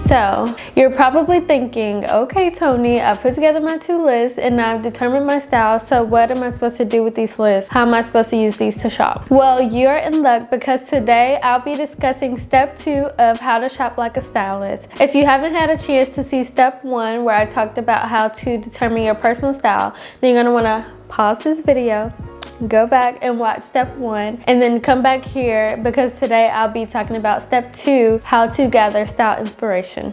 So you're probably thinking, okay Tony, I put together my 2 lists and I've determined my style, so what am I supposed to do with these lists? How am I supposed to use these to shop? Well, you're in luck, because today I'll be discussing step 2 of how to shop like a stylist. If you haven't had a chance to see step 1, where I talked about how to determine your personal style, then you're going to want to pause this video, go back and watch step 1, and then come back here, because today I'll be talking about step 2, how to gather style inspiration.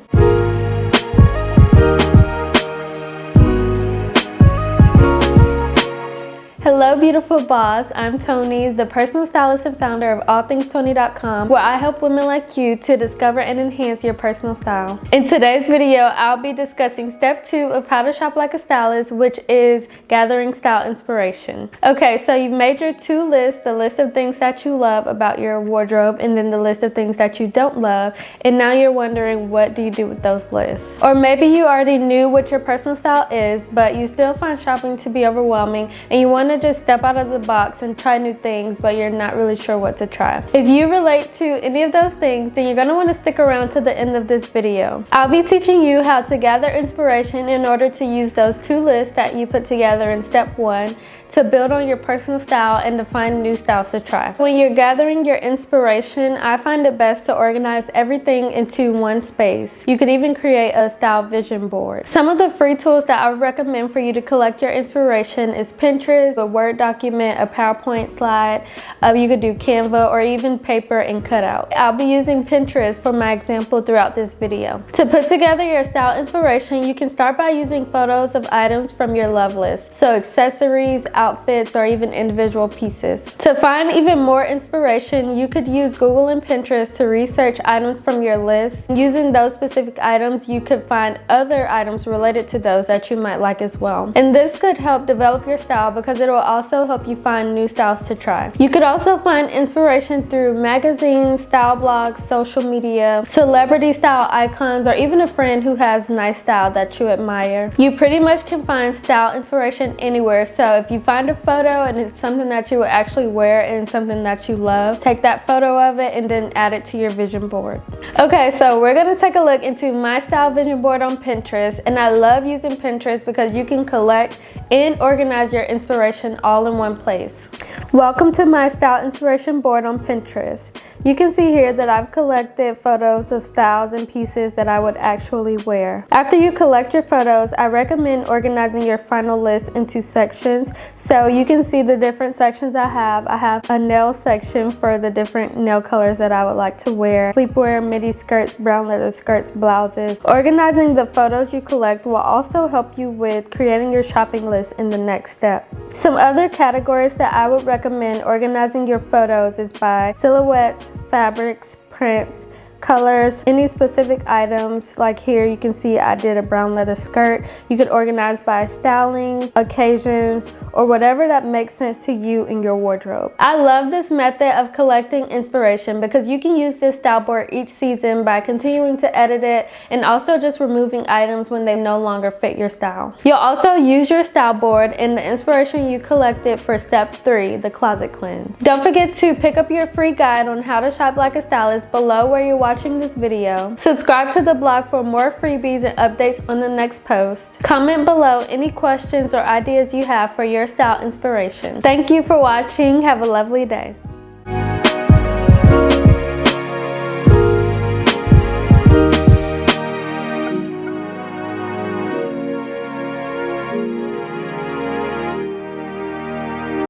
Hello beautiful boss, I'm Tony, the personal stylist and founder of allthingstony.com, where I help women like you to discover and enhance your personal style. In today's video, I'll be discussing step 2 of how to shop like a stylist, which is gathering style inspiration. Okay, so you've made your 2 lists, the list of things that you love about your wardrobe and then the list of things that you don't love, and now you're wondering, what do you do with those lists? Or maybe you already knew what your personal style is, but you still find shopping to be overwhelming and you want to just step out of the box and try new things, but you're not really sure what to try. If you relate to any of those things, then you're going to want to stick around to the end of this video. I'll be teaching you how to gather inspiration in order to use those 2 lists that you put together in step 1 to build on your personal style and to find new styles to try. When you're gathering your inspiration, I find it best to organize everything into one space. You could even create a style vision board. Some of the free tools that I would recommend for you to collect your inspiration is Pinterest, a Word document, a PowerPoint slide. You could do Canva or even paper and cutout. I'll be using Pinterest for my example throughout this video. To put together your style inspiration, you can start by using photos of items from your love list. So accessories, outfits, or even individual pieces. To find even more inspiration, you could use Google and Pinterest to research items from your list. Using those specific items, you could find other items related to those that you might like as well. And this could help develop your style, because it will also help you find new styles to try. You could also find inspiration through magazines, style blogs, social media, celebrity style icons, or even a friend who has nice style that you admire. You pretty much can find style inspiration anywhere, so if you find a photo and it's something that you will actually wear and something that you love, take that photo of it and then add it to your vision board. Okay, so we're going to take a look into my style vision board on Pinterest, and I love using Pinterest because you can collect and organize your inspiration all in one place. Welcome to my style inspiration board on Pinterest. You can see here that I've collected photos of styles and pieces that I would actually wear. After you collect your photos, I recommend organizing your final list into sections. So you can see the different sections I have. I have a nail section for the different nail colors that I would like to wear, sleepwear, midi skirts, brown leather skirts, blouses. Organizing the photos you collect will also help you with creating your shopping list in the next step. Some other categories that I would recommend organizing your photos is by silhouettes, fabrics, prints, colors, any specific items. Like here you can see I did a brown leather skirt. You could organize by styling, occasions, or whatever that makes sense to you in your wardrobe. I love this method of collecting inspiration because you can use this style board each season by continuing to edit it and also just removing items when they no longer fit your style. You'll also use your style board and the inspiration you collected for step 3, the closet cleanse. Don't forget to pick up your free guide on how to shop like a stylist below where you're watching this video. Subscribe to the blog for more freebies and updates on the next post. Comment below any questions or ideas you have for your style inspiration. Thank you for watching. Have a lovely day.